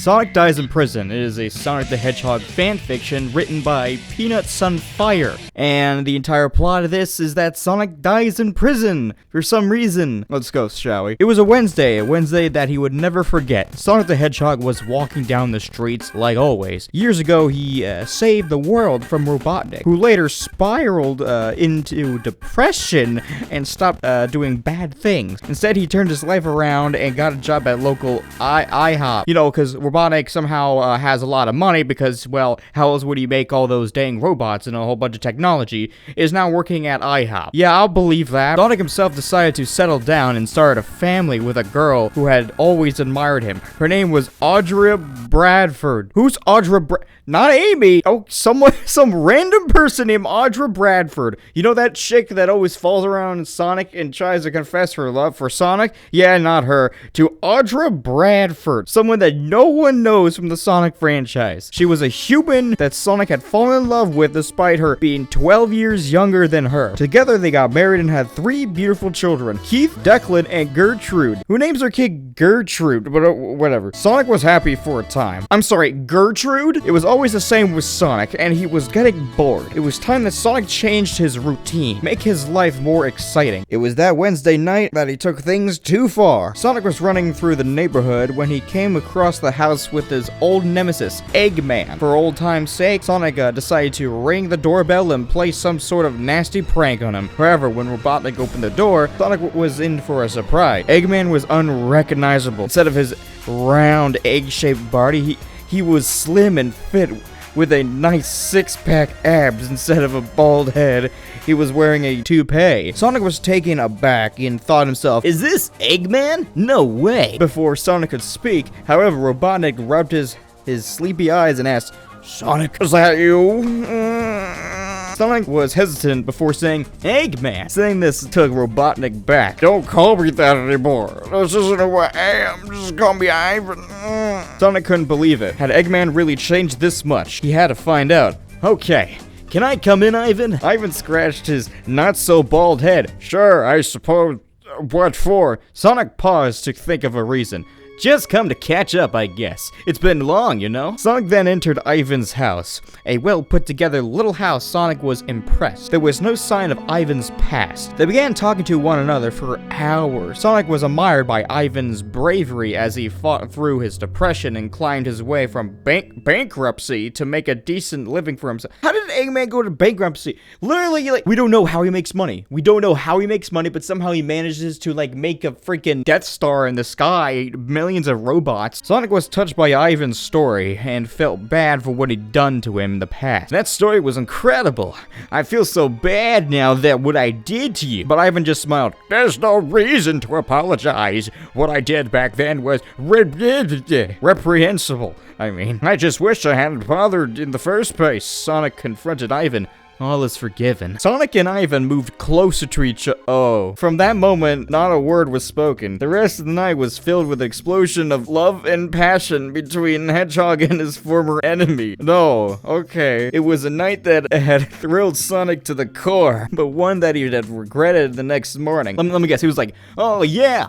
Sonic Dies in Prison is a Sonic the Hedgehog fanfiction written by Peanut Sunfire, and the entire plot of this is that Sonic dies in prison for some reason. Let's go, shall we? It was a Wednesday that he would never forget. Sonic the Hedgehog was walking down the streets like always. Years ago, he saved the world from Robotnik, who later spiraled into depression and stopped doing bad things. Instead, he turned his life around and got a job at local IHOP. You know, because Robotnik somehow has a lot of money because, well, how else would he make all those dang robots and a whole bunch of technology, is now working at IHOP. Yeah, I'll believe that. Sonic himself decided to settle down and start a family with a girl who had always admired him. Her name was Audra Bradford. Who's Audra Not Amy. Oh, some random person named Audra Bradford. You know that chick that always falls around Sonic and tries to confess her love for Sonic? Yeah, not her. To Audra Bradford, someone that no one knows from the Sonic franchise. She was a human that Sonic had fallen in love with despite her being 12 years younger than her. Together, they got married and had 3 beautiful children, Keith, Declan, and Gertrude. Who names her kid Gertrude? But whatever. Sonic was happy for a time. I'm sorry, Gertrude? It was always the same with Sonic, and he was getting bored. It was time that Sonic changed his routine, make his life more exciting. It was that Wednesday night that he took things too far. Sonic was running through the neighborhood when he came across the house with his old nemesis, Eggman. For old time's sake, Sonic decided to ring the doorbell and play some sort of nasty prank on him. However, when Robotnik opened the door, Sonic was in for a surprise. Eggman was unrecognizable. Instead of his round egg-shaped body, he was slim and fit with a nice six-pack abs instead of a bald head. He was wearing a toupee. Sonic was taken aback and thought himself, "Is this Eggman? No way!" Before Sonic could speak, however, Robotnik rubbed his sleepy eyes and asked, "Sonic, is that you?" Sonic was hesitant before saying, "Eggman." Saying this took Robotnik back. "Don't call me that anymore. This isn't who I am. Just call me Ivan." Sonic couldn't believe it. Had Eggman really changed this much? He had to find out. "Okay. Can I come in, Ivan?" Ivan scratched his not-so-bald head. "Sure, I suppose. What for?" Sonic paused to think of a reason. "Just come to catch up, I guess. It's been long, you know?" Sonic then entered Ivan's house. A well-put-together little house. Sonic was impressed. There was no sign of Ivan's past. They began talking to one another for hours. Sonic was admired by Ivan's bravery as he fought through his depression and climbed his way from bankruptcy to make a decent living for himself. How did Eggman go to bankruptcy? Literally, we don't know how he makes money. We don't know how he makes money, but somehow he manages to, make a freaking Death Star in the sky, millions of robots. Sonic was touched by Ivan's story and felt bad for what he'd done to him in the past. That story was incredible. "I feel so bad now that what I did to you." But Ivan just smiled. "There's no reason to apologize. What I did back then was reprehensible. I just wish I hadn't bothered in the first place." Sonic confronted Ivan. All is forgiven. Sonic and Ivan moved closer to each other. Oh. From that moment, not a word was spoken. The rest of the night was filled with an explosion of love and passion between Hedgehog and his former enemy. No, okay. It was a night that had thrilled Sonic to the core, but one that he had regretted the next morning. Let me guess. He was like, "Oh yeah,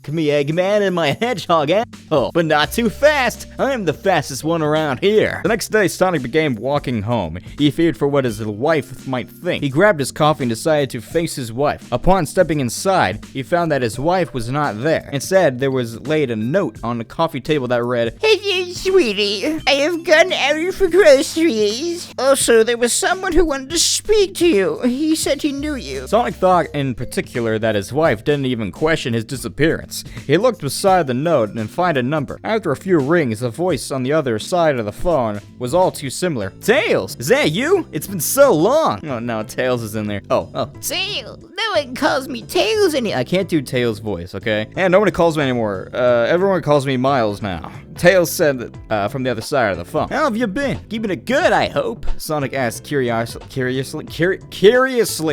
me, Eggman, and my hedgehog asshole. But not too fast. I'm the fastest one around here." The next day, Sonic began walking home. He feared for what his wife might think. He grabbed his coffee and decided to face his wife. Upon stepping inside, he found that his wife was not there. Instead, there was laid a note on the coffee table that read, "Hey, sweetie, I have gone out for groceries. Also, there was someone who wanted to speak to you. He said he knew you." Sonic thought in particular that his wife didn't even question his disappearance. He looked beside the note and found a number. After a few rings, the voice on the other side of the phone was all too similar. "Tails, is that you? It's been so long." Oh no, Tails is in there. Oh. Tails, no one calls me Tails anymore. I can't do Tails' voice, okay? And nobody calls me anymore. Everyone calls me Miles now. Tails said from the other side of the phone. "How have you been? Keeping it good, I hope?" Sonic asked curiously.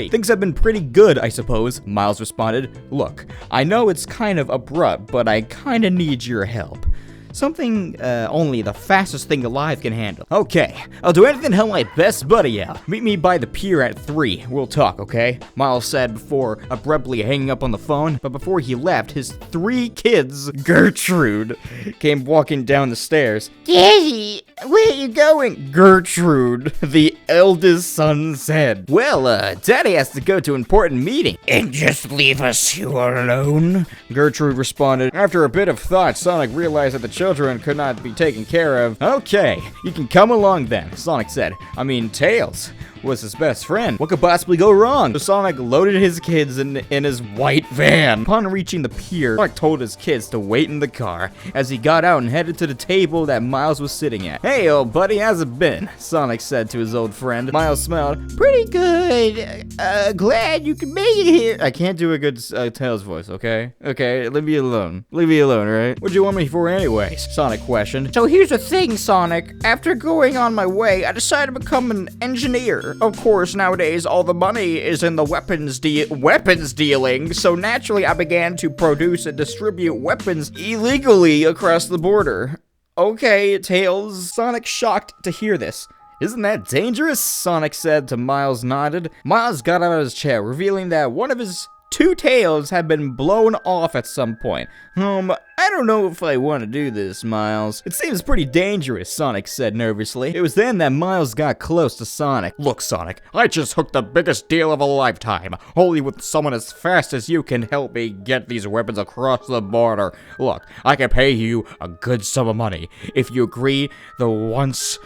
"Things have been pretty good, I suppose," Miles responded. "Look, I know it's kind of abrupt, but I kinda need your help." Something only the fastest thing alive can handle. Okay, I'll do anything to help my best buddy out. Meet me by the pier at 3. We'll talk, okay? Miles said before abruptly hanging up on the phone, but before he left, his 3 kids, Gertrude, came walking down the stairs. Daddy, where are you going? Gertrude, the eldest son, said. Well, Daddy has to go to an important meeting. And just leave us here alone? Gertrude responded. After a bit of thought, Sonic realized that the children could not be taken care of. Okay, you can come along then, Sonic said. I mean, Tails was his best friend. What could possibly go wrong? So Sonic loaded his kids in his white van. Upon reaching the pier, Sonic told his kids to wait in the car as he got out and headed to the table that Miles was sitting at. Hey, old buddy, how's it been? Sonic said to his old friend. Miles smiled. Pretty good. Glad you can make it here. I can't do a good Tails voice, okay? Okay, leave me alone. Leave me alone, right? What'd you want me for anyways? Sonic questioned. So here's the thing, Sonic. After going on my way, I decided to become an engineer. Of course, nowadays, all the money is in the weapons dealing, so naturally I began to produce and distribute weapons illegally across the border. Okay, Tails. Sonic shocked to hear this. Isn't that dangerous? Sonic said to Miles nodded. Miles got out of his chair, revealing that one of his 2 tails had been blown off at some point. I don't know if I want to do this, Miles. It seems pretty dangerous, Sonic said nervously. It was then that Miles got close to Sonic. Look, Sonic, I just hooked the biggest deal of a lifetime. Only with someone as fast as you can help me get these weapons across the border. Look, I can pay you a good sum of money. If you agree, once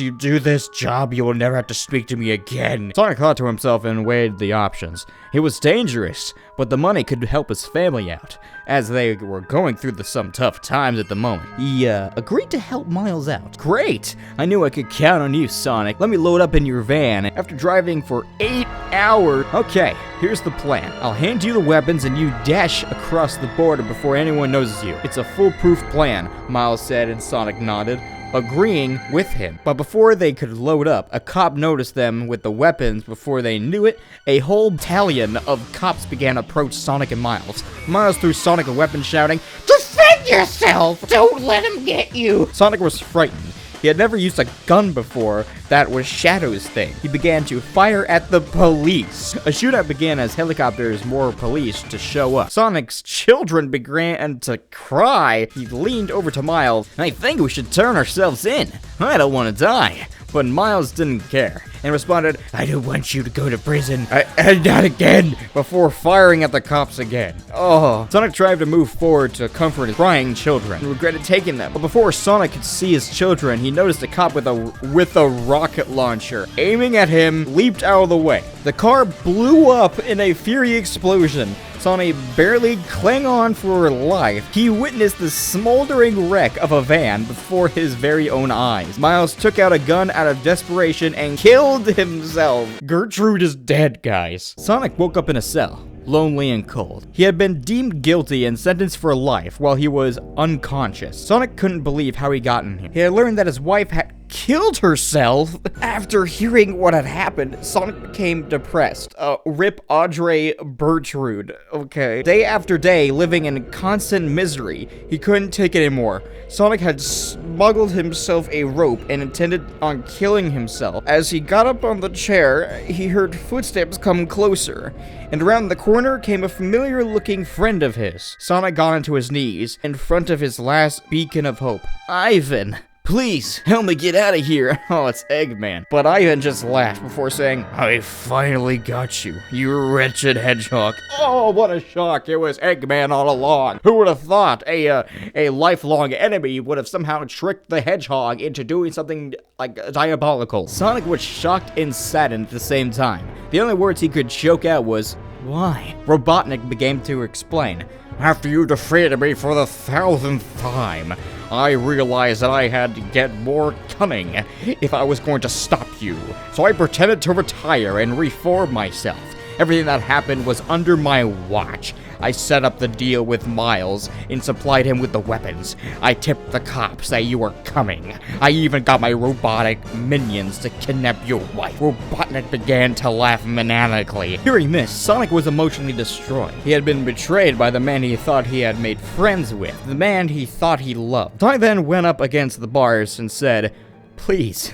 you do this job, you will never have to speak to me again. Sonic thought to himself and weighed the options. It was dangerous, but the money could help his family out, as they were going through some tough times at the moment. He agreed to help Miles out. Great! I knew I could count on you, Sonic. Let me load up in your van. After driving for 8 hours... Okay, here's the plan. I'll hand you the weapons and you dash across the border before anyone notices you. It's a foolproof plan, Miles said, and Sonic nodded, agreeing with him. But before they could load up, a cop noticed them with the weapons. Before they knew it, a whole battalion of cops began to approach Sonic and Miles. Miles threw Sonic a weapon, shouting, "Defend yourself! Don't let him get you!" Sonic was frightened. He had never used a gun before. That was Shadow's thing. He began to fire at the police. A shootout began as helicopters, more police to show up. Sonic's children began to cry. He leaned over to Miles. I think we should turn ourselves in. I don't want to die. But Miles didn't care and responded, I don't want you to go to prison. And not again, before firing at the cops again. Oh. Sonic tried to move forward to comfort his crying children and regretted taking them. But before Sonic could see his children, he noticed a cop with a rocket launcher aiming at him, leaped out of the way. The car blew up in a fiery explosion. Sonic barely clung on for life. He witnessed the smoldering wreck of a van before his very own eyes. Miles took out a gun out of desperation and killed himself. Gertrude is dead, guys. Sonic woke up in a cell, lonely and cold. He had been deemed guilty and sentenced for life while he was unconscious. Sonic couldn't believe how he got in here. He had learned that his wife had killed herself. After hearing what had happened, Sonic became depressed. Rip Audrey Bertrude. Okay. Day after day, living in constant misery. He couldn't take it anymore. Sonic had smuggled himself a rope and intended on killing himself. As he got up on the chair, he heard footsteps come closer, and around the corner came a familiar-looking friend of his. Sonic got onto his knees in front of his last beacon of hope. Ivan! Please, help me get out of here. Oh, it's Eggman. But Ivan just laughed before saying, I finally got you, you wretched hedgehog. Oh, what a shock. It was Eggman all along. Who would have thought a lifelong enemy would have somehow tricked the hedgehog into doing something like diabolical? Sonic was shocked and saddened at the same time. The only words he could choke out was, why? Robotnik began to explain. After you defeated me for the 1000th time, I realized that I had to get more cunning if I was going to stop you. So I pretended to retire and reform myself. Everything that happened was under my watch. I set up the deal with Miles and supplied him with the weapons. I tipped the cops that you were coming. I even got my robotic minions to kidnap your wife. Robotnik began to laugh maniacally. Hearing this, Sonic was emotionally destroyed. He had been betrayed by the man he thought he had made friends with, the man he thought he loved. Sonic then went up against the bars and said, "Please,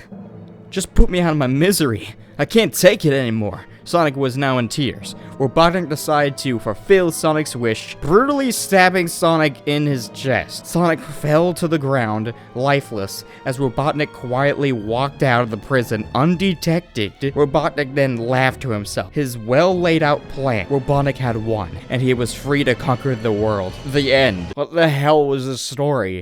just put me out of my misery. I can't take it anymore." Sonic was now in tears. Robotnik decided to fulfill Sonic's wish, brutally stabbing Sonic in his chest. Sonic fell to the ground, lifeless, as Robotnik quietly walked out of the prison undetected. Robotnik then laughed to himself. His well-laid-out plan. Robotnik had won, and he was free to conquer the world. The end. What the hell was this story?